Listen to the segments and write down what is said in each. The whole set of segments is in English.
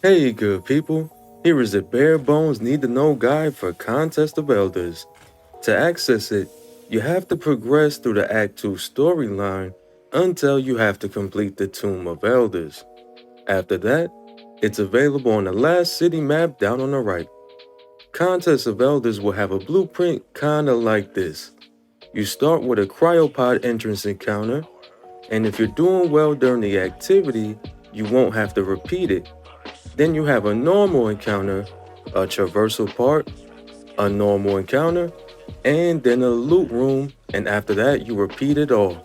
Hey good people, here is a bare bones need to know guide for Contest of Elders. To access it, you have to progress through the Act 2 storyline until you have to complete the Tomb of Elders. After that, it's available on the last city map down on the right. Contest of Elders will have a blueprint kinda like this. You start with a cryopod entrance encounter, and if you're doing well during the activity, you won't have to repeat it. Then you have a normal encounter, a traversal part, a normal encounter, and then a loot room, and after that you repeat it all.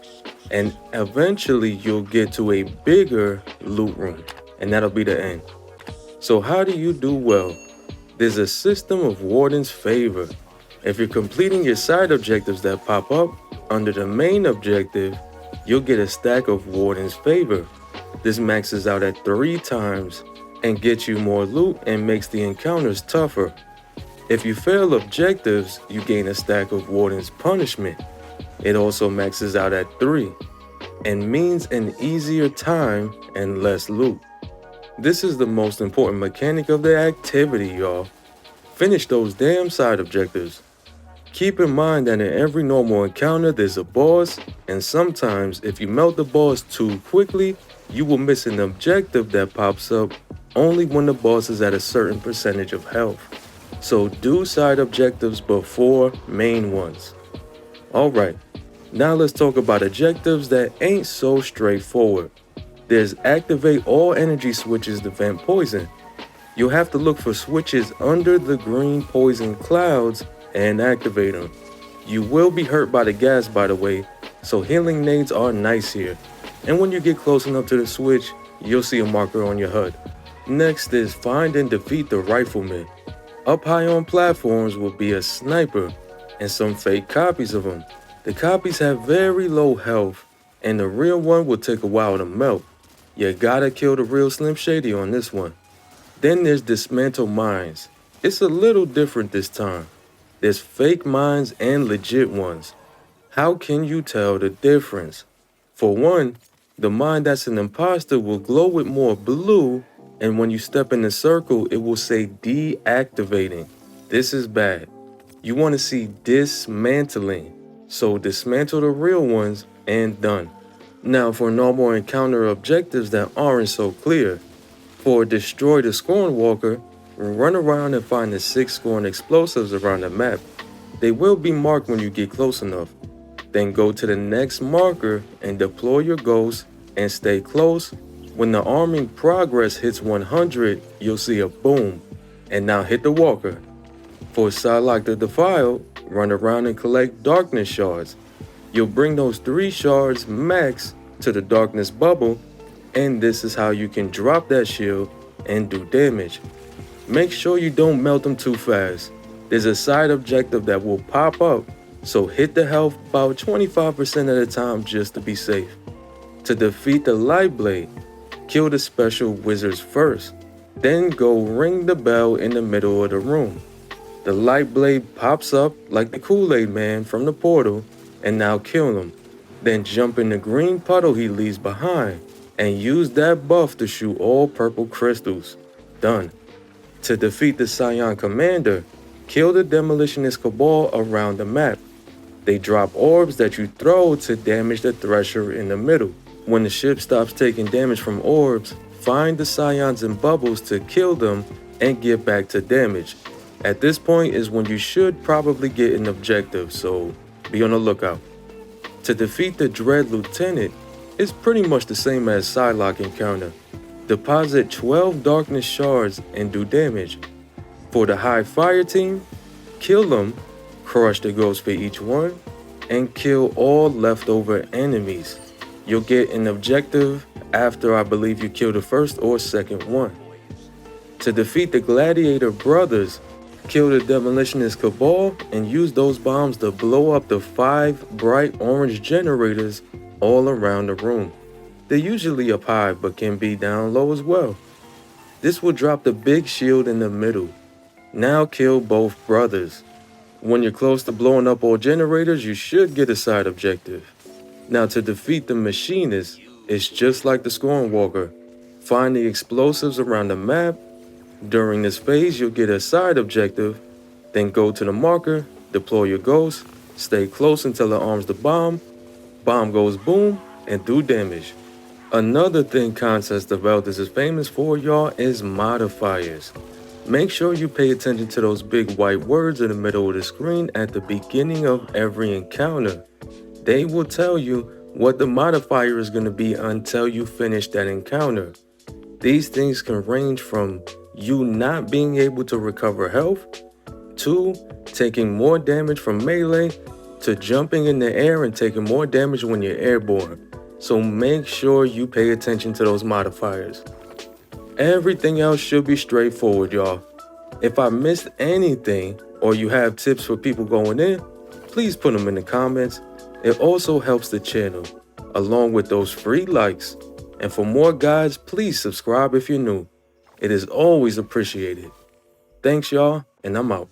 And eventually you'll get to a bigger loot room, and that'll be the end. So how do you do well? There's a system of Warden's Favor. If you're completing your side objectives that pop up under the main objective, you'll get a stack of Warden's Favor. This maxes out at 3 times and gets you more loot and makes the encounters tougher. If you fail objectives, you gain a stack of Warden's Punishment. It also maxes out at 3 and means an easier time and less loot. This is the most important mechanic of the activity, y'all. Finish those damn side objectives. Keep in mind that in every normal encounter there's a boss, and sometimes if you melt the boss too quickly, you will miss an objective that pops up only when the boss is at a certain percentage of health. So do side objectives before main ones. Alright, now let's talk about objectives that ain't so straightforward. There's activate all energy switches to vent poison. You'll have to look for switches under the green poison clouds and activate them. You will be hurt by the gas, by the way, so healing nades are nice here. And when you get close enough to the switch, you'll see a marker on your HUD. Next is find and defeat the rifleman. Up high on platforms will be a sniper and some fake copies of him. The copies have very low health, and the real one will take a while to melt. You gotta kill the real Slim Shady on this one. Then there's dismantle mines. It's a little different this time. There's fake mines and legit ones. How can you tell the difference? For one, the mine that's an imposter will glow with more blue, and when you step in the circle, it will say deactivating. This is bad. You want to see dismantling. So dismantle the real ones and done. Now for normal encounter objectives that aren't so clear. For destroy the Scorn Walker, run around and find the 6 Scorn explosives around the map. They will be marked when you get close enough. Then go to the next marker and deploy your ghost and stay close. When the arming progress hits 100, you'll see a boom. And now hit the walker. For Sylok the Defiled, run around and collect darkness shards. You'll bring those 3 shards max to the darkness bubble, and this is how you can drop that shield and do damage. Make sure you don't melt them too fast. There's a side objective that will pop up, so hit the health about 25% at a time just to be safe. To defeat the light blade, kill the special wizards first, then go ring the bell in the middle of the room. The light blade pops up like the Kool-Aid man from the portal, and now kill him. Then jump in the green puddle he leaves behind, and use that buff to shoot all purple crystals. Done. To defeat the Psion commander, kill the demolitionist cabal around the map. They drop orbs that you throw to damage the thresher in the middle. When the ship stops taking damage from orbs, find the Psions and bubbles to kill them and get back to damage. At this point is when you should probably get an objective, so be on the lookout. To defeat the Dread Lieutenant, it's pretty much the same as Sylok encounter. Deposit 12 darkness shards and do damage. For the high Fireteam, kill them, crush the ghost for each one, and kill all leftover enemies. You'll get an objective after I believe you kill the first or second one. To defeat the Gladiator brothers, kill the demolitionist cabal and use those bombs to blow up the 5 bright orange generators all around the room. They're usually up high but can be down low as well. This will drop the big shield in the middle. Now kill both brothers. When you're close to blowing up all generators, you should get a side objective. Now to defeat the Machinist, it's just like the Scorn Walker. Find the explosives around the map During this phase, you'll get a side objective, then go to the marker, deploy your ghost, stay close until it arms the bomb goes boom, and do damage. Another thing Contest of Elders is famous for, y'all, is modifiers. Make sure you pay attention to those big white words in the middle of the screen at the beginning of every encounter. They will tell you what the modifier is going to be until you finish that encounter. These things can range from you not being able to recover health, to taking more damage from melee, to jumping in the air and taking more damage when you're airborne. So make sure you pay attention to those modifiers. Everything else should be straightforward, y'all. If I missed anything or you have tips for people going in, please put them in the comments. It also helps the channel, along with those free likes. And for more guides, please subscribe if you're new. It is always appreciated. Thanks, y'all, and I'm out.